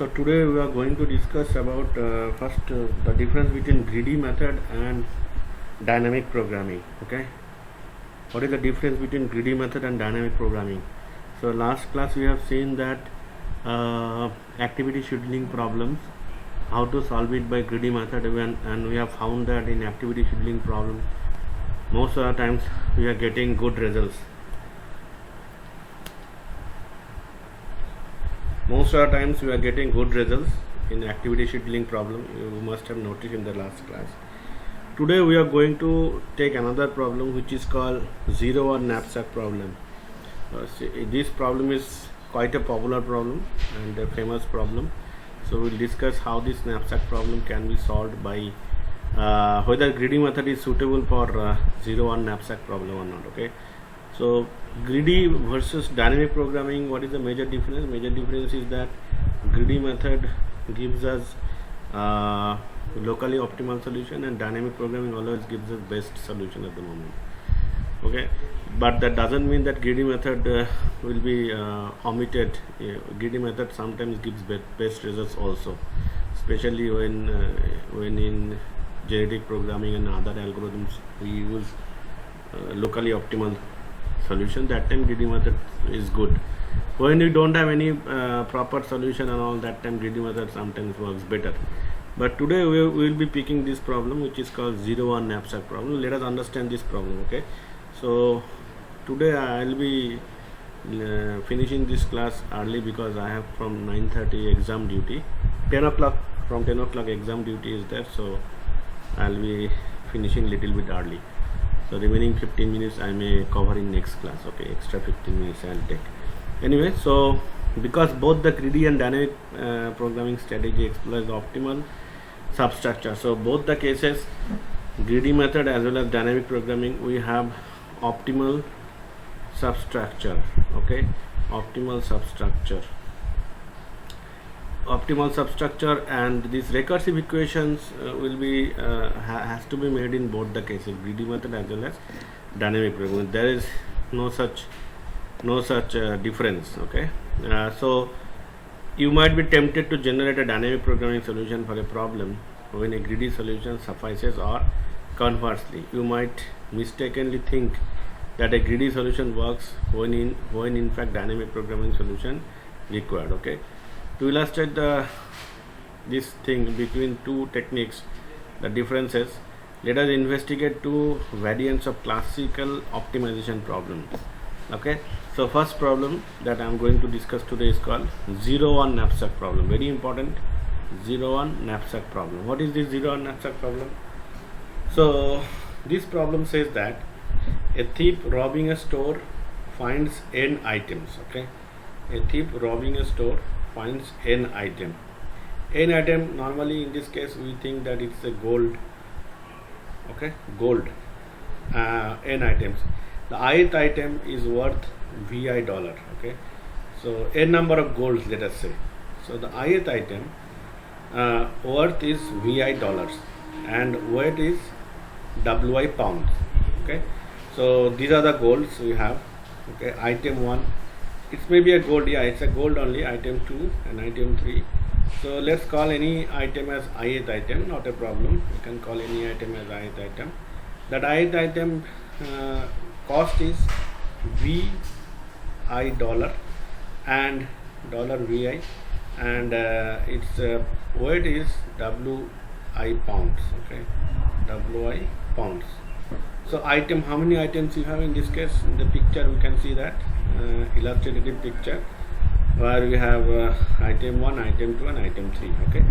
So today we are going to discuss about first the difference between greedy method and dynamic programming. Okay, what is the difference between greedy method and dynamic programming? So last class we have seen that activity scheduling problems, how to solve it by greedy method, and we have found that in activity scheduling problem most of the times we are getting good results. Most of the times we are getting good results in activity scheduling problem. You must have noticed in the last class. Today we are going to take another problem which is called 0 or knapsack problem. This problem is quite a popular problem and a famous problem. So we'll discuss how this knapsack problem can be solved by whether greedy method is suitable for 0 or knapsack problem or not. Okay. So greedy versus dynamic programming, what is the major difference? Major difference is that greedy method gives us locally optimal solution, and dynamic programming always gives us best solution at the moment. Okay, but that doesn't mean that greedy method will be omitted. Greedy method sometimes gives best results also, especially when in genetic programming and other algorithms we use locally optimal solution. That time greedy method is good. When you don't have any proper solution and all, that time greedy method sometimes works better. But today we will be picking this problem which is called 0 or knapsack problem. Let us understand this problem. Okay, so today I will be finishing this class early because I have from 9:30 exam duty. 10 o'clock, from 10 o'clock exam duty is there, so I will be finishing little bit early. So remaining 15 minutes I may cover in next class. Okay, extra 15 minutes I will take. Anyway, so because both the greedy and dynamic programming strategy explores the optimal substructure, so both the cases, greedy method as well as dynamic programming, we have optimal substructure. Okay, optimal substructure, and these recursive equations will be has to be made in both the cases, greedy method as well as dynamic programming. There is no such difference. Okay, so you might be tempted to generate a dynamic programming solution for a problem when a greedy solution suffices, or conversely you might mistakenly think that a greedy solution works when in fact dynamic programming solution required. Okay, to illustrate this thing between two techniques, the differences, let us investigate two variants of classical optimization problems. Okay, so first problem that I am going to discuss today is called 0 on knapsack problem. Very important, 0 on knapsack problem. What is this 0 on knapsack problem? So this problem says that a thief robbing a store finds n items. Okay, a thief robbing a store finds n item. N item, normally in this case we think that it's a gold. Okay, gold, n items. The ith item is worth VI dollar. Okay, so n number of golds, let us say. So the ith item worth is VI dollars and weight is WI pounds. Okay, so these are the golds we have. Okay, item 1, it may be a gold, yeah, it's a gold only. Item 2 and item 3. So let's call any item as ith item, not a problem. You can call any item as ith item. That ith item cost is VI dollar and dollar VI, and its weight is WI pounds. Okay, WI pounds. So item, how many items you have in this case? In the picture we can see that illustrative picture where we have item 1, item 2 and item 3. Okay,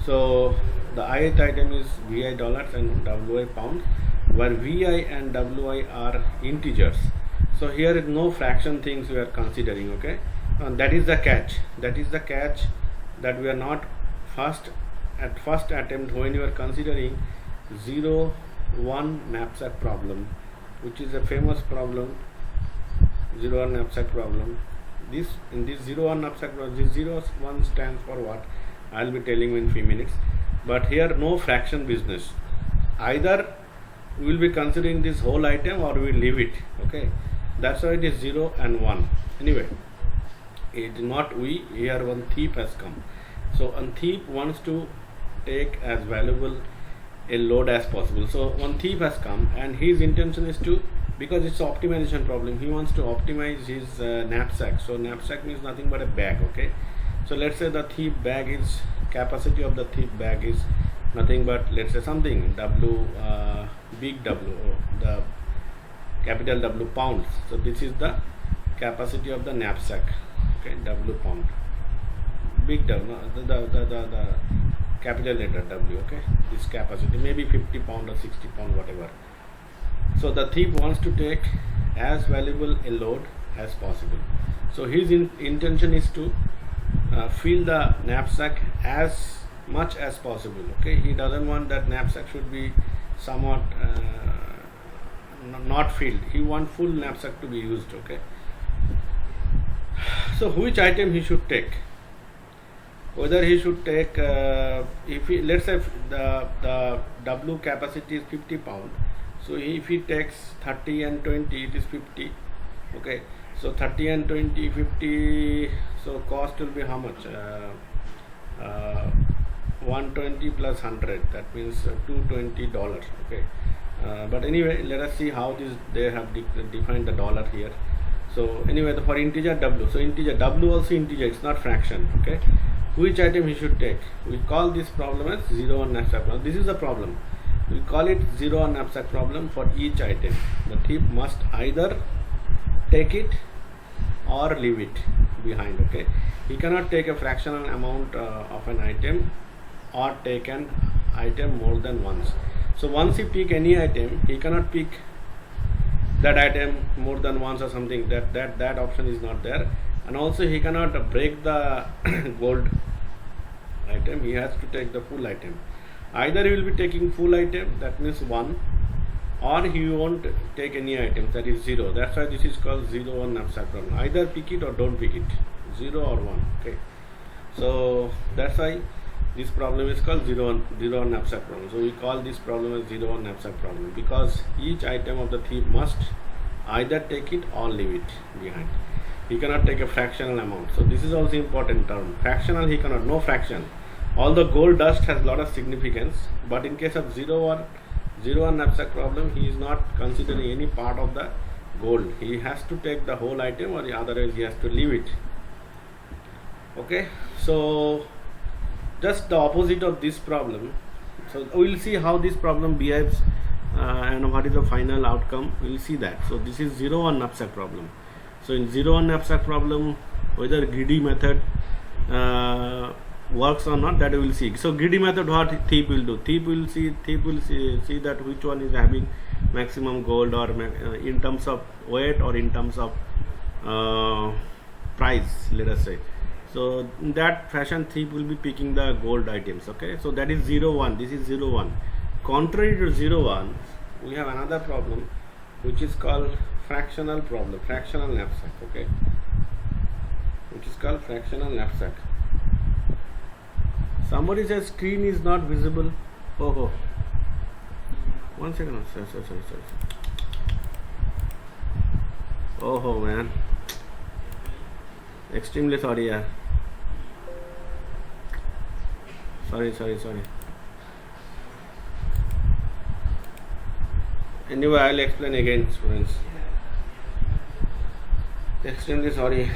so the ith item is VI dollars and WI pounds, where VI and WI are integers. So here is no fraction things we are considering. Okay, and that is the catch. That is the catch, that we are not first attempt when you are considering 0 1 knapsack problem, which is a famous problem, 0 1 knapsack problem. In this 0 1 knapsack problem, this 0 1 stands for what? I will be telling you in few minutes. But here no fraction business. Either we will be considering this whole item or we will leave it. Okay, that's why it is 0 and 1. Anyway, it is not we, here one thief has come. So a thief wants to take as valuable a load as possible. So one thief has come and his intention is to, because it's an optimization problem, he wants to optimize his knapsack. So knapsack means nothing but a bag. Okay, so let's say the thief bag is, capacity of the thief bag is nothing but, let's say something W, big W, or the capital W pounds. So this is the capacity of the knapsack. Okay, W pound, big W, no, the capital letter W. Okay, this capacity maybe 50 pound or 60 pound, whatever. So the thief wants to take as valuable a load as possible. So his intention is to fill the knapsack as much as possible. Okay, he doesn't want that knapsack should be somewhat not filled. He wants full knapsack to be used. Okay, so which item he should take? Whether he should take, if he, let's say the W capacity is 50 pound, so if he takes 30 and 20, it is 50. Okay, so 30 and 20, 50, so cost will be how much? 120 plus 100, that means $220. Okay, but anyway, let us see how this they have defined the dollar here. So anyway, for integer W, so integer W also integer, it's not fraction. Okay, which item he should take? We call this problem as 0 on knapsack problem. This is the problem. We call it 0 on knapsack problem for each item. The thief must either take it or leave it behind. Okay, he cannot take a fractional amount of an item or take an item more than once. So once he pick any item, he cannot pick that item more than once or something. That option is not there. And also he cannot break the gold item. He has to take the full item. Either he will be taking full item, that means 1, or he won't take any items, that is 0. That's why this is called 0 on knapsack problem. Either pick it or don't pick it, 0 or 1. Okay, so that's why this problem is called 0 on knapsack problem. So we call this problem as 0 on knapsack problem, because each item of the thief must either take it or leave it behind. He cannot take a fractional amount. So this is also important term. Fractional he cannot, no fraction. Although gold dust has lot of significance, but in case of 0 on knapsack problem, he is not considering any part of the gold. He has to take the whole item, or otherwise he has to leave it. Okay, so just the opposite of this problem. So we will see how this problem behaves and what is the final outcome. We will see that. So this is 0 on knapsack problem. So in 0 on knapsack problem, whether greedy method works or not, that we will see. So greedy method, what thief will do? Thief will see that which one is having maximum gold, or in terms of weight or in terms of price, let us say. So in that fashion, thief will be picking the gold items. Okay, so that is 0 1. This is 0 1. Contrary to 0 1, we have another problem which is called fractional problem, fractional knapsack. Okay, which is called fractional knapsack. Somebody says screen is not visible. Oh, 1 second. Sorry. Oh man, extremely sorry. Yeah. Sorry. Anyway, I'll explain again, students. Extremely sorry.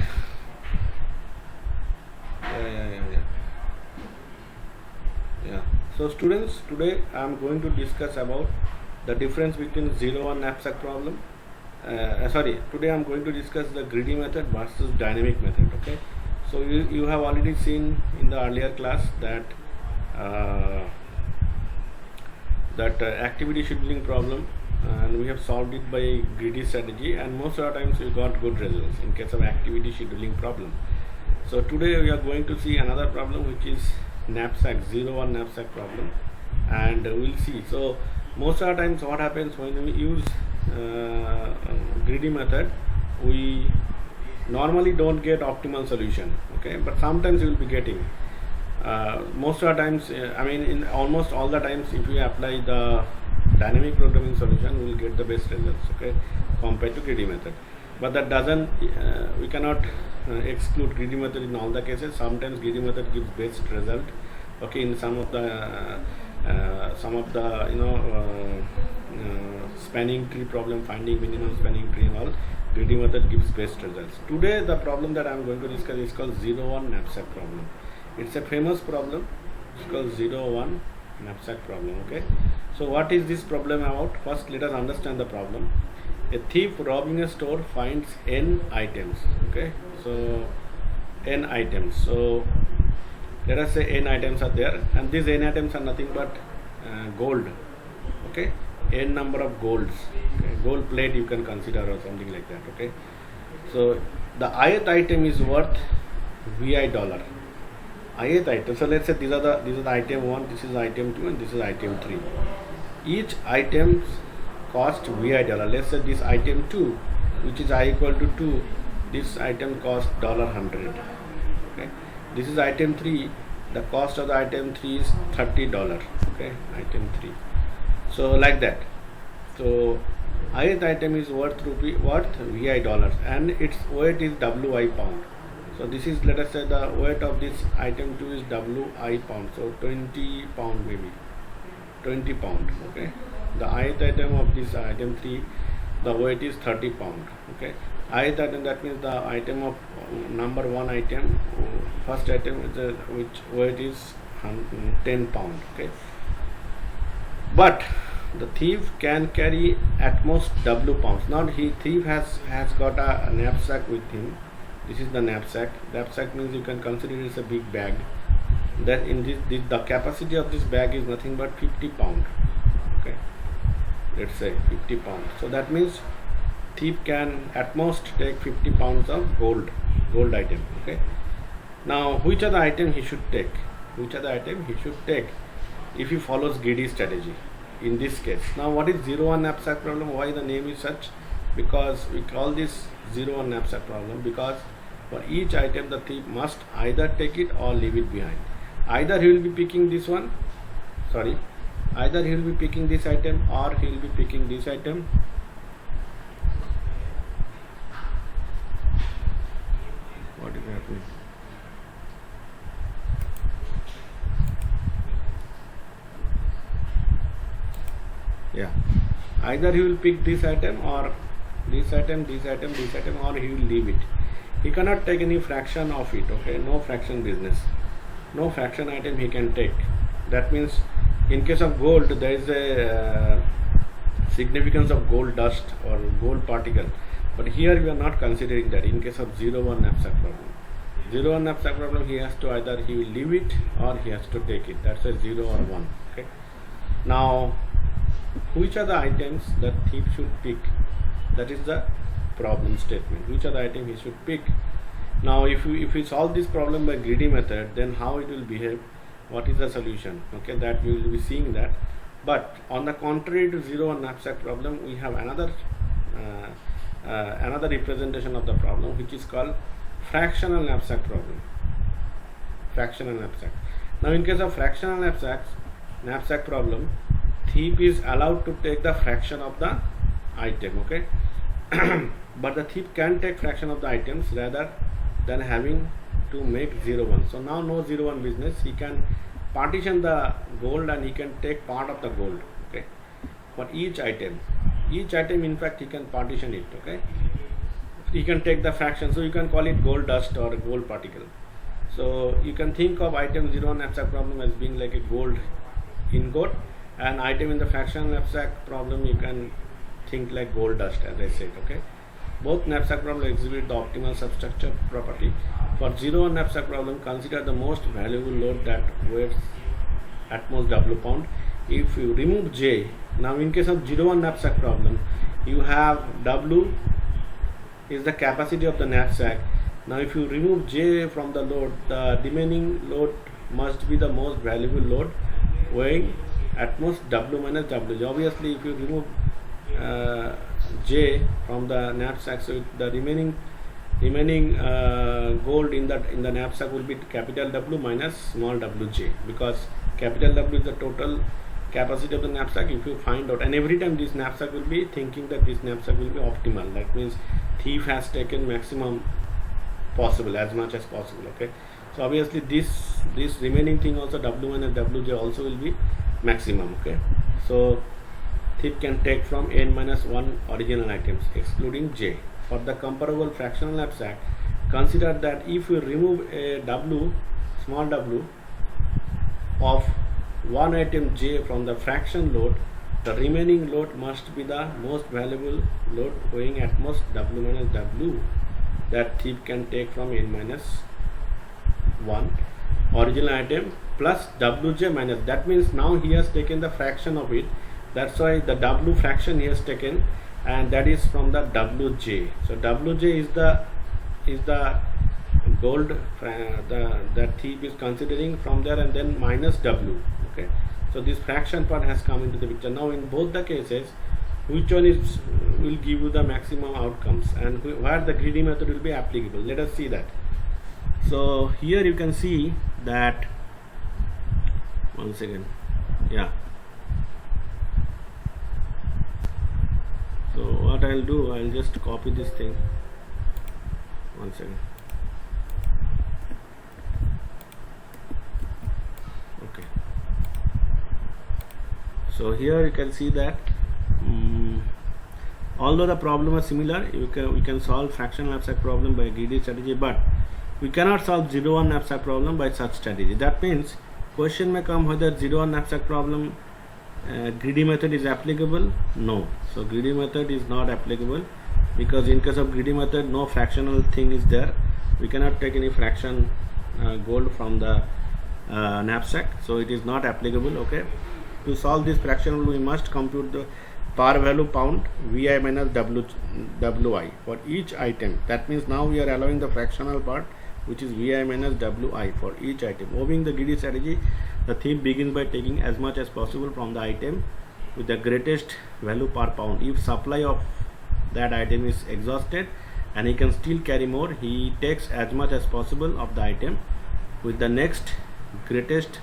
Yeah. So students, today I am going to discuss about the difference between 0 on knapsack problem. Today I am going to discuss the greedy method versus dynamic method. Okay. So you have already seen in the earlier class that activity scheduling problem, and we have solved it by greedy strategy, and most of the times we got good results in case of activity scheduling problem. So today we are going to see another problem which is knapsack, 0 on knapsack problem, and we'll see. So most of the times what happens when we use greedy method, we normally don't get optimal solution. Okay, but sometimes you will be getting. Most of the times, in almost all the times, if we apply the dynamic programming solution, we will get the best results. Okay, compared to greedy method. but that doesn't we cannot exclude greedy method in all the cases. Sometimes greedy method gives best result. Okay, in some of the spanning tree problem, finding minimum spanning tree and all, greedy method gives best results. Today the problem that I am going to discuss is called 0-1 knapsack problem. It's a famous problem. It's called 0-1 knapsack problem. Okay, so what is this problem about? First, let us understand the problem. A thief robbing a store finds n items. Okay, so n items. So let us say n items are there, and these n items are nothing but gold. Okay, n number of golds. Okay? Gold plate you can consider or something like that. Okay, so the ith item is worth VI dollar. Ith item. So let's say these are the item 1, this is item 2, and this is item 3. Each item cost VI dollar. Let's say this item 2, which is I equal to 2, this item cost $100. Okay, this is item 3. The cost of the item 3 is $30. Okay, item 3. So like that. So ith item is worth VI dollars, and its weight is WI pound. So this is, let us say the weight of this item 2 is WI pound. So 20 pound maybe. 20 pound. Okay. The ith item of this item 3, the weight is 30 pound. Okay. Ith item, that means the item of number 1 item, first item is which weight is 10 pound. Okay. But the thief can carry at most W pounds. Now thief has got a knapsack with him. This is the knapsack. Knapsack means you can consider it as a big bag. That in the capacity of this bag is nothing but 50 pound. Okay, let's say 50 pound. So that means thief can at most take 50 pounds of gold item. Okay. Now which are the item he should take? Which are the item he should take if he follows greedy strategy? In this case, now what is 0-1 knapsack problem? Why the name is such? Because we call this 0-1 knapsack problem because for each item the thief must either take it or leave it behind. Either he will be picking this one, either he will be picking this item or he will be picking this item. What is happening? Yeah, either he will pick this item or this item, or he will leave it. He cannot take any fraction of it. Okay, no fraction business, no fraction item he can take. That means in case of gold there is a significance of gold dust or gold particle, but here we are not considering that. In case of 0-1 knapsack problem, 0-1 knapsack problem, he has to either he will leave it or he has to take it. That's a 0 or 1. Okay, now which are the items that thief should pick? That is the problem statement. Which are the item he should pick? Now if we solve this problem by greedy method, then how it will behave, what is the solution? Okay, that we will be seeing that. But on the contrary to 0-1 knapsack problem, we have another representation of the problem, which is called fractional knapsack problem. Fractional knapsack. Now in case of fractional knapsack problem, thief is allowed to take the fraction of the item. Okay, but the thief can take fraction of the items rather than having to make 0-1. So now no 0-1 business. He can partition the gold and he can take part of the gold. Okay, for each item in fact he can partition it. Okay, he can take the fraction. So you can call it gold dust or gold particle. So you can think of item 0-1 knapsack problem as being like a gold ingot, and item in the fractional knapsack problem you can think like gold dust, as I said. Okay, both knapsack problem exhibit the optimal substructure property. For 0-1 knapsack problem, consider the most valuable load that weighs at most W pound. If you remove J, now in case of 0-1 knapsack problem, you have W is the capacity of the knapsack. Now if you remove J from the load, the remaining load must be the most valuable load weighing at most W minus WJ. Obviously if you remove J from the knapsack, so the remaining gold in the knapsack will be capital W minus small wj, because capital W is the total capacity of the knapsack. If you find out, and every time this knapsack will be thinking that this knapsack will be optimal, that means thief has taken maximum possible, as much as possible. Okay, so obviously this remaining thing also, W minus Wj also will be maximum. Okay, so thief can take from n minus 1 original items excluding j. For the comparable fractional knapsack, consider that if you remove a w, small w, of one item j from the fraction load, the remaining load must be the most valuable load weighing at most w minus w that thief can take from n minus 1 original item plus wj minus, that means now he has taken the fraction of it, that's why the w fraction he has taken, and that is from the wj. So wj is the gold that thief is considering from there, and then minus w. Okay, so this fraction part has come into the picture. Now in both the cases, which one will give you the maximum outcomes, and where the greedy method will be applicable? Let us see that. So here you can see that, one second, yeah. So what I'll do, I'll just copy this thing, one second. Okay, so here you can see that although the problem is similar, we can solve fractional knapsack problem by greedy strategy, but we cannot solve 0-1 knapsack problem by such strategy. That means question may come whether 0-1 knapsack problem greedy method is applicable. No, so greedy method is not applicable, because in case of greedy method no fractional thing is there. We cannot take any fraction gold from the knapsack, so it is not applicable. Okay, to solve this fractional, we must compute the par value pound Vi minus Wi for each item. That means now we are allowing the fractional part, which is Vi minus Wi for each item. Moving the greedy strategy, the thief begins by taking as much as possible from the item with the greatest value per pound. If supply of that item is exhausted and he can still carry more, he takes as much as possible of the item with the next greatest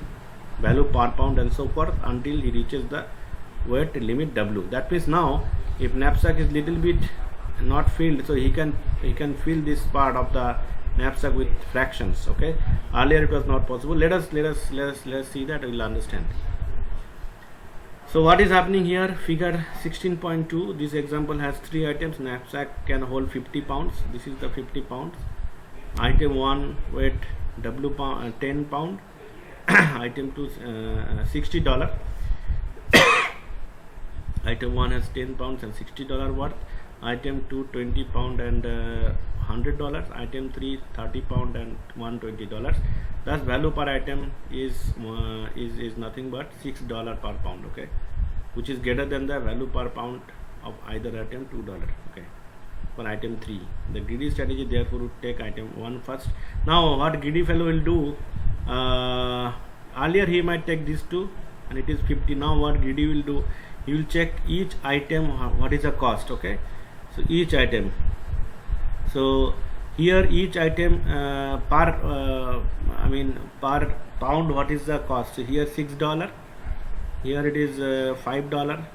value per pound, and so forth until he reaches the weight limit W. That means now if knapsack is little bit not filled, so he can fill this part of the knapsack with fractions. Okay, earlier it was not possible. Let us see that, we will understand. So what is happening here? Figure 16.2, this example has 3 items. Knapsack can hold 50 pounds. This is the 50 pounds. Item 1 weight W pound, 10 pound. Item 2 $60. Item 1 has 10 pounds and $60 worth. Item 2 20 pound and $100. Item 3 30 pound and $120. Thus value per item is nothing but $6 per pound. Okay, which is greater than the value per pound of either item $2. Okay, for item 3, the greedy strategy therefore would take item 1 first. Now what greedy fellow will do, earlier he might take these 2 and it is 50. Now what greedy will do, he will check each item what is the cost. Okay, so each item, so here each item per pound what is the cost. So here $6, here it is $5,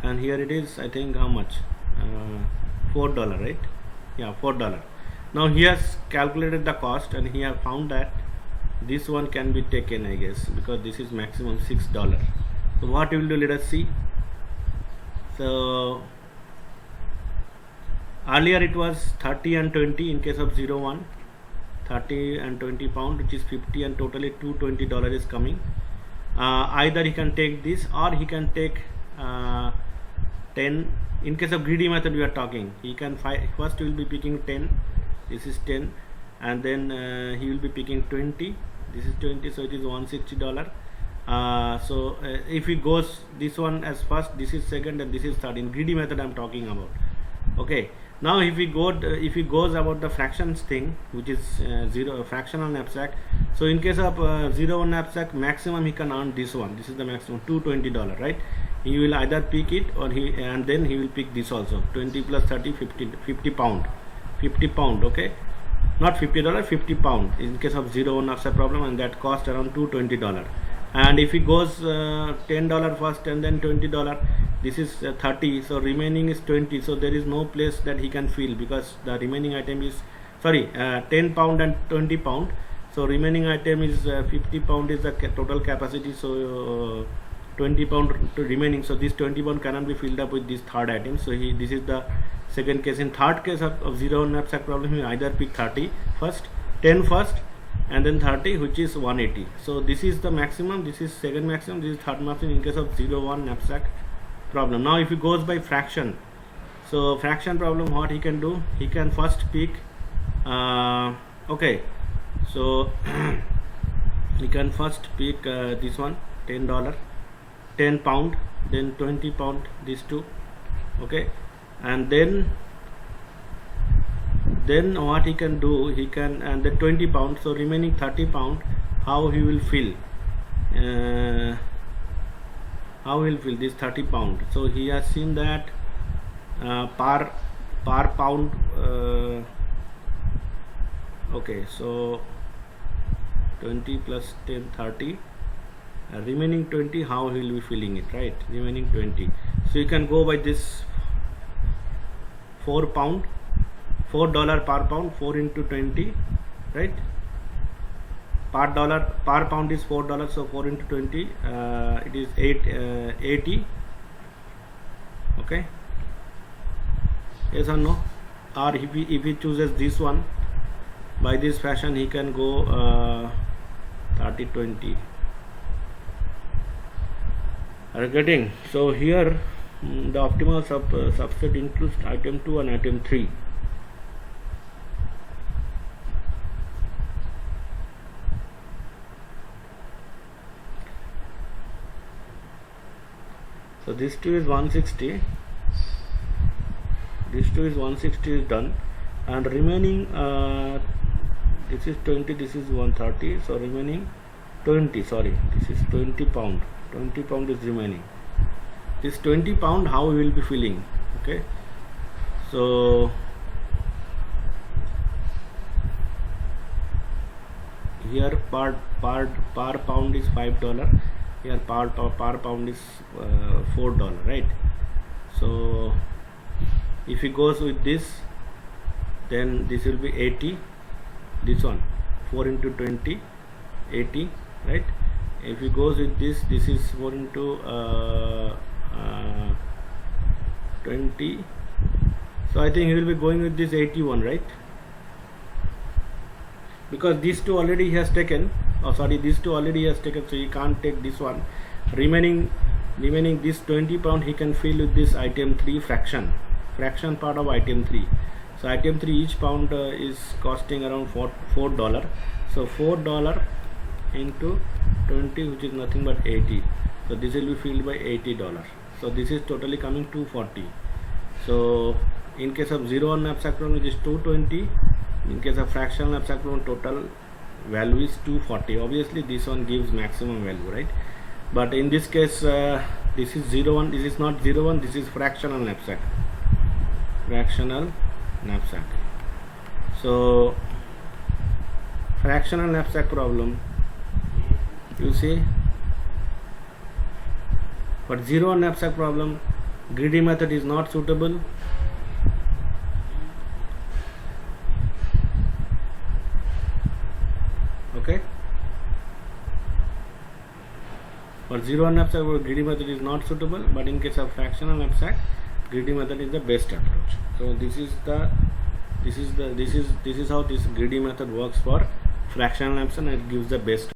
and here it is, I think, how much, $4, right? Yeah, $4. Now he has calculated the cost and he has found that this one can be taken, I guess, because this is maximum $6. So what we will do, let us see. So earlier it was 30 and 20 in case of 0-1, 30 and 20 pound, which is 50, and totally $220 is coming. Either he can take this or he can take 10. In case of greedy method we are talking, he can first he will be picking 10, this is 10, and then he will be picking 20, this is 20, so it is $160. So if he goes this one as first, this is second, and this is third. In greedy method I am talking about. Okay, now if he goes about the fractions thing, which is fractional knapsack. So in case of 0-1 knapsack, maximum he can earn this one. This is the maximum, $220, right? He will either pick it or and then he will pick this also, 20 plus 30, 50 pound, 50 pound. Okay, not $50, 50 pound in case of 0-1 knapsack problem, and that cost around $220. and if he goes $10 first and then $20, this is 30, so remaining is 20, so there is no place that he can fill because the remaining item is 10 pound and 20 pound, so remaining item is 50 pound is the total capacity, so 20 pound to remaining, so this 20 pound cannot be filled up with this third item. So this is the second case. In third case of zero knapsack problem, he either pick 30 first, 10 first, and then 30, which is 180. So this is the maximum, this is second maximum, this is third maximum in case of 0-1 knapsack problem. Now if he goes by fraction, so fraction problem, what he can do, he can first pick okay, so he can first pick this one, $10, 10 pound, then 20 pound, these two, okay, and then what he can do, he can, and the 20 pound, so remaining 30 pound, how he will fill this 30 pound. So he has seen that per pound, okay, so 20 plus 10, 30, remaining 20, how he will be filling it, right? Remaining 20, so you can go by this $4 per pound, 4 into 20, right? Per pound is $4, so 4 into 20, it is 80, okay, yes or no? Or if he chooses this one, by this fashion he can go 30, 20. Are you getting? So here the optimal subset includes item 2 and item 3. So this 2 is 160, this 2 is 160 is done, and remaining this is 20, this is 130, so remaining 20, sorry, this is 20 pound, 20 pound is remaining. This 20 pound, how we will be filling, okay? So here per pound is $5, here per pound is $4, right? So if he goes with this, then this will be 80, this one 4 into 20, 80, right? If he goes with this, this is 4 into 20, so I think he will be going with this 81, right? Because these two already he has taken, these two already he has taken, so he can't take this one. Remaining this 20 pound he can fill with this item 3 fraction part of item 3. So item 3, each pound is costing around $4, so $4 into 20, which is nothing but 80, so this will be filled by $80, so this is totally coming 240. So in case of 0-1 knapsack problem, it is 220. In case of fractional knapsack problem, total value is 240. Obviously this one gives maximum value, right? But in this case this is 0-1, this is not 0-1, this is fractional knapsack, so fractional knapsack problem, you see, for 0-1 knapsack problem, greedy method is not suitable. Okay, for 0-1 knapsack, greedy method is not suitable, but in case of fractional knapsack, greedy method is the best approach. So this is how this greedy method works for fractional knapsack, and it gives the best